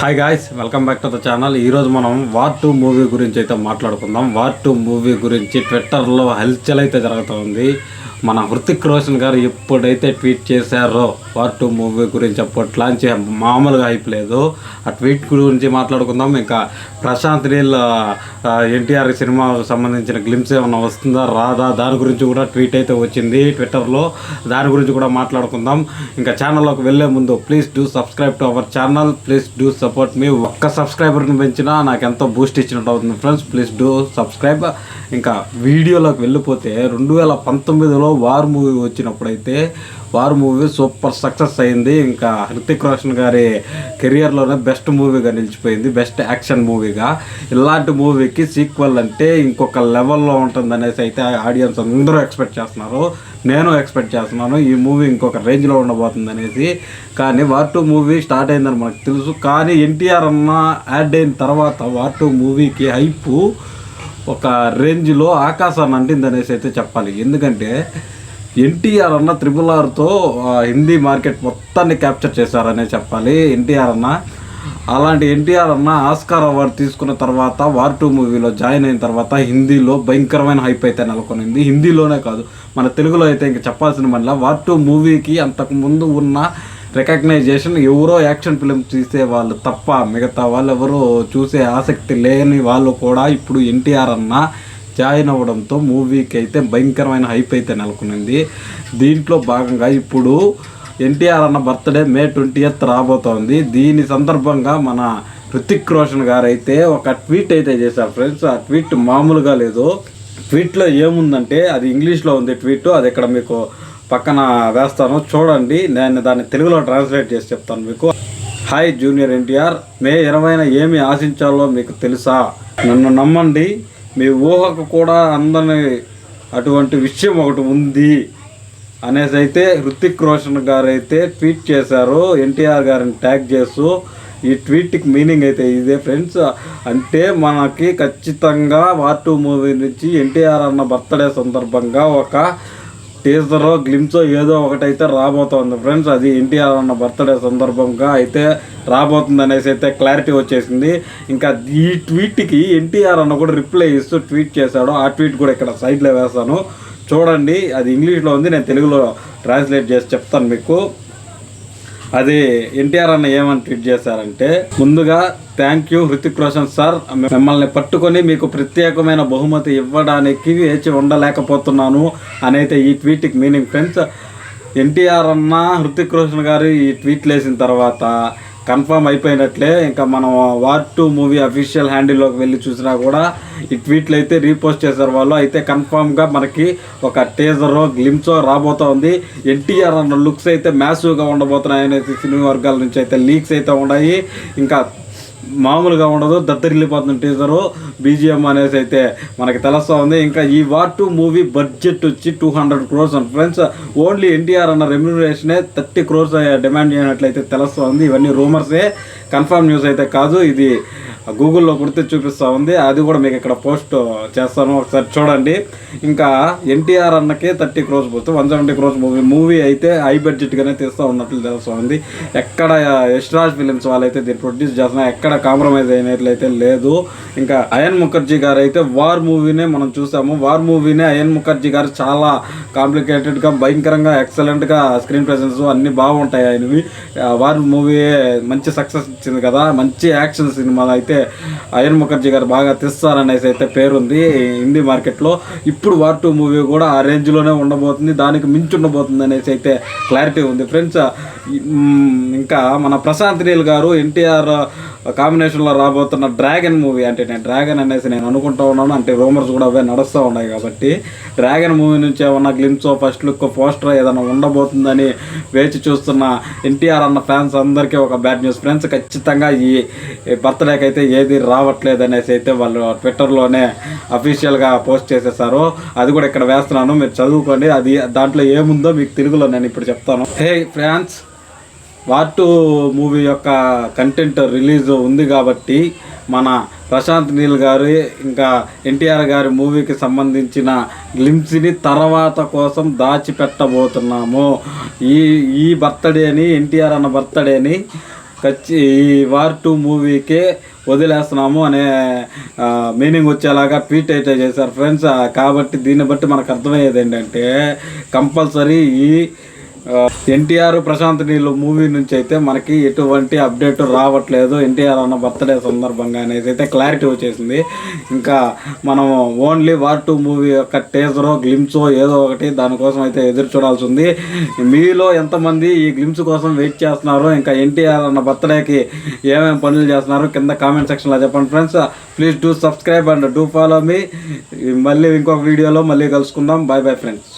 Hi guys, welcome back to the channel. ఈరోజు మనం war 2 movie గురించి అయితే మాట్లాడుకుందాం. వార్ 2 మూవీ గురించి ట్విట్టర్లో హల్చల్ అయితే జరుగుతుంది. మన హృతిక్ రోషన్ గారు ఎప్పుడైతే ట్వీట్ చేశారో వార్ 2 మూవీ గురించి అప్పట్లాంచి మామూలుగా అయిపోలేదు. ఆ ట్వీట్ గురించి మాట్లాడుకుందాం. ఇంకా ప్రశాంత్ నీల్ ఎన్టీఆర్ సినిమాకు సంబంధించిన గ్లిమ్స్ ఏమన్నా వస్తుందా రాదా దాని గురించి కూడా ట్వీట్ అయితే వచ్చింది ట్విట్టర్లో. దాని గురించి కూడా మాట్లాడుకుందాం. ఇంకా ఛానల్లోకి వెళ్ళే ముందు please do subscribe to our channel, please do support me. ఒక్క సబ్స్క్రైబర్ని పెంచినా నాకు ఎంతో బూస్ట్ ఇచ్చినట్టు అవుతుంది ఫ్రెండ్స్. Please do subscribe. ఇంకా వీడియోలోకి వెళ్ళిపోతే 2019లో వార్ మూవీ వచ్చినప్పుడైతే వార్ మూవీ సూపర్ సక్సెస్ అయింది. ఇంకా హృతిక్ రోషన్ గారి కెరియర్లోనే బెస్ట్ మూవీగా నిలిచిపోయింది, బెస్ట్ యాక్షన్ మూవీగా. ఇలాంటి మూవీకి సీక్వెల్ అంటే ఇంకొక లెవెల్లో ఉంటుందనేసి అయితే ఆడియన్స్ అందరూ ఎక్స్పెక్ట్ చేస్తున్నారు. నేను ఎక్స్పెక్ట్ చేస్తున్నాను ఈ మూవీ ఇంకొక రేంజ్లో ఉండబోతుంది అనేసి. కానీ వార్ 2 మూవీ స్టార్ట్ అయిందని మనకు తెలుసు. కానీ ఎన్టీఆర్ అన్న యాడ్ అయిన తర్వాత వార్ 2 మూవీకి హైపు ఒక రేంజ్లో ఆకాశాన్ని అంటింది అనేసి అయితే చెప్పాలి. ఎందుకంటే ఎన్టీఆర్ అన్న RRRతో హిందీ మార్కెట్ మొత్తాన్ని క్యాప్చర్ చేశారనే చెప్పాలి ఎన్టీఆర్ అన్న. అలాంటి ఎన్టీఆర్ అన్న ఆస్కార్ అవార్డు తీసుకున్న తర్వాత వార్ 2 మూవీలో జాయిన్ అయిన తర్వాత హిందీలో భయంకరమైన హైప్ అయితే నెలకొనింది. హిందీలోనే కాదు, మన తెలుగులో అయితే ఇంకా చెప్పాల్సిన మళ్ళీ వార్ 2 మూవీకి అంతకుముందు ఉన్న రికగ్నైజేషన్ ఎవరో యాక్షన్ ఫిలిం తీసే వాళ్ళు తప్ప మిగతా వాళ్ళు ఎవరో చూసే ఆసక్తి లేని వాళ్ళు కూడా ఇప్పుడు ఎన్టీఆర్ అన్న జాయిన్ అవ్వడంతో మూవీకి అయితే భయంకరమైన హైప్ అయితే నెలకొనింది. దీంట్లో భాగంగా ఇప్పుడు ఎన్టీఆర్ అన్న బర్త్డే May 20th రాబోతోంది. దీని సందర్భంగా మన హృతిక్ రోషన్ గారు అయితే ఒక ట్వీట్ అయితే చేశారు ఫ్రెండ్స్. ఆ ట్వీట్ మామూలుగా లేదు. ట్వీట్లో ఏముందంటే అది ఇంగ్లీష్లో ఉంది ట్వీట్, అది ఇక్కడ మీకు పక్కన వేస్తాను చూడండి. నేను దాన్ని తెలుగులో ట్రాన్స్లేట్ చేసి చెప్తాను మీకు. హాయ్ జూనియర్ ఎన్టీఆర్, May 20న ఏమి ఆశించాలో మీకు తెలుసా? నన్ను నమ్మండి, మీ ఊహకు కూడా అందని అటువంటి విషయం ఒకటి ఉంది అనేసి అయితే హృతిక్ రోషన్ గారు అయితే ట్వీట్ చేశారు, ఎన్టీఆర్ గారిని ట్యాగ్ చేస్తూ. ఈ ట్వీట్కి మీనింగ్ అయితే ఇదే ఫ్రెండ్స్. అంటే మనకి ఖచ్చితంగా వార్ 2 మూవీ నుంచి ఎన్టీఆర్ అన్న బర్త్డే సందర్భంగా ఒక టీజరో గ్లిమ్సో ఏదో ఒకటైతే రాబోతోంది ఫ్రెండ్స్. అది ఎన్టీఆర్ అన్న బర్త్డే సందర్భంగా అయితే రాబోతుంది అనేసి అయితే క్లారిటీ వచ్చేసింది. ఇంకా ఈ ట్వీట్కి ఎన్టీఆర్ అన్న కూడా రిప్లై ఇస్తూ ట్వీట్ చేశాడు. ఆ ట్వీట్ కూడా ఇక్కడ సైడ్లో వేస్తాను చూడండి. అది ఇంగ్లీష్లో ఉంది, నేను తెలుగులో ట్రాన్స్లేట్ చేసి చెప్తాను మీకు. అది ఎన్టీఆర్ అన్న ఏమని ట్వీట్ చేశారంటే, ముందుగా thank you Hrithik Roshan sir, మిమ్మల్ని పట్టుకొని మీకు ప్రత్యేకమైన బహుమతి ఇవ్వడానికి వేచి ఉండలేకపోతున్నాను అనైతే ఈ ట్వీట్కి మీనింగ్ ఫ్రెండ్స్. ఎన్టీఆర్ అన్న హృతిక్ రోషన్ గారు ఈ ట్వీట్లు వేసిన తర్వాత కన్ఫర్మ్ అయిపోయినట్లే. ఇంకా మనం వార్ 2 మూవీ అఫీషియల్ హ్యాండిల్లోకి వెళ్ళి చూసినా కూడా ఈ ట్వీట్లు అయితే రీపోస్ట్ చేశారు వాళ్ళు. అయితే కన్ఫామ్గా మనకి ఒక టీజరో గ్లిమ్సో రాబోతోంది. ఎన్టీఆర్ అన్న లుక్స్ అయితే మ్యాసివ్గా ఉండబోతున్నాయి అనేది సినిమా వర్గాల నుంచి అయితే లీక్స్ అయితే ఉన్నాయి. ఇంకా మామూలుగా ఉండదు, దద్దరిల్లిపోతుంది టీజరు. BGM అనేసి అయితే మనకి తెలుస్తూ ఉంది. ఇంకా ఈ వార్ 2 మూవీ బడ్జెట్ వచ్చి 200 crores అని ఫ్రెండ్స్. ఓన్లీ ఎన్టీఆర్ అన్న రెమ్యూనరేషనే 30 crores డిమాండ్ చేయనట్లయితే తెలుస్తూ ఉంది. ఇవన్నీ రూమర్సే, కన్ఫర్మ్ న్యూస్ అయితే కాదు. ఇది గూగుల్లో కొడితే చూపిస్తూ ఉంది, అది కూడా మీకు ఇక్కడ పోస్ట్ చేస్తాను, ఒకసారి చూడండి. ఇంకా ఎన్టీఆర్ అన్నకే 30 crores పోతే 170 crores మూవీ అయితే హై బడ్జెట్గానే తీస్తూ ఉన్నట్లు తెలుస్తూ ఉంది. ఎక్కడ యశ్రాజ్ ఫిలిమ్స్ వాళ్ళైతే దీన్ని ప్రొడ్యూస్ చేస్తున్నా ఎక్కడ కాంప్రమైజ్ అయినట్లయితే లేదు. ఇంకా అయన్ ముఖర్జీ గారు అయితే వార్ మూవీనే మనం చూసాము. వార్ మూవీనే అయన్ ముఖర్జీ గారు చాలా కాంప్లికేటెడ్గా భయంకరంగా ఎక్సలెంట్గా స్క్రీన్ ప్రెజెన్స్ అన్నీ బాగుంటాయి ఆయనవి. వార్ మూవీ మంచి సక్సెస్ ఇచ్చింది కదా, మంచి యాక్షన్ సినిమాలు అయితే అయన్ ముఖర్జీ గారు బాగా తీస్తారనేసి అయితే పేరుంది హిందీ మార్కెట్లో. ఇప్పుడు వార్ 2 మూవీ కూడా ఆ రేంజ్లోనే ఉండబోతుంది, దానికి మించి ఉండబోతుంది అనేసి అయితే క్లారిటీ ఉంది ఫ్రెండ్స్. ఇంకా మన ప్రశాంత్ నీల్ గారు ఎన్టీఆర్ కాంబినేషన్లో రాబోతున్న డ్రాగన్ మూవీ, అంటే నేను డ్రాగన్ అనేసి నేను అనుకుంటూ ఉన్నాను, అంటే రూమర్స్ కూడా అవే నడుస్తూ ఉన్నాయి కాబట్టి డ్రాగన్ మూవీ నుంచి ఏమన్నా గ్లిమ్సో ఫస్ట్ లుక్ పోస్టర్ ఏదైనా ఉండబోతుందని వేచి చూస్తున్న ఎన్టీఆర్ అన్న ఫ్యాన్స్ అందరికీ ఒక బ్యాడ్ న్యూస్ ఫ్రెండ్స్. ఖచ్చితంగా ఈ బర్త్డేకి అయితే ఏది రావట్లేదు అనేసి అయితే వాళ్ళు ట్విట్టర్లోనే అఫీషియల్గా పోస్ట్ చేసేసారు. అది కూడా ఇక్కడ వేస్తున్నాను, మీరు చదువుకోండి. అది దాంట్లో ఏముందో మీకు తెలుగులో నేను ఇప్పుడు చెప్తాను. హే ఫ్యాన్స్, వార్ 2 మూవీ యొక్క కంటెంట్ రిలీజ్ ఉంది కాబట్టి మన ప్రశాంత్ నీల్ గారు ఇంకా ఎన్టీఆర్ గారి మూవీకి సంబంధించిన గ్లిమ్స్ని తర్వాత కోసం దాచిపెట్టబోతున్నాము. ఈ బర్త్డేని, ఎన్టీఆర్ అన్న బర్త్డేని ఈ వార్ 2 మూవీకే వదిలేస్తున్నాము అనే మీనింగ్ వచ్చేలాగా ట్వీట్ అయితే చేశారు ఫ్రెండ్స్. కాబట్టి దీన్ని బట్టి మనకు అర్థమయ్యేది ఏంటంటే కంపల్సరీ ఈ ఎన్టీఆర్ ప్రశాంత్ నీళ్ళు మూవీ నుంచి అయితే మనకి ఎటువంటి అప్డేట్ రావట్లేదు. ఎన్టీఆర్ అన్న బర్త్డే సందర్భంగా అనేది అయితే క్లారిటీ వచ్చేసింది. ఇంకా మనం ఓన్లీ వార్ 2 మూవీ యొక్క టేజరో గ్లిమ్సో ఏదో ఒకటి దానికోసం అయితే ఎదురు చూడాల్సి ఉంది. మీలో ఎంతమంది ఈ గ్లిమ్స్ కోసం వెయిట్ చేస్తున్నారో, ఇంకా ఎన్టీఆర్ అన్న బర్త్డేకి ఏమేమి పనులు చేస్తున్నారు కింద కామెంట్ సెక్షన్లో చెప్పండి friends. Please do subscribe and do follow me. మళ్ళీ ఇంకొక వీడియోలో మళ్ళీ కలుసుకుందాం. Bye bye friends.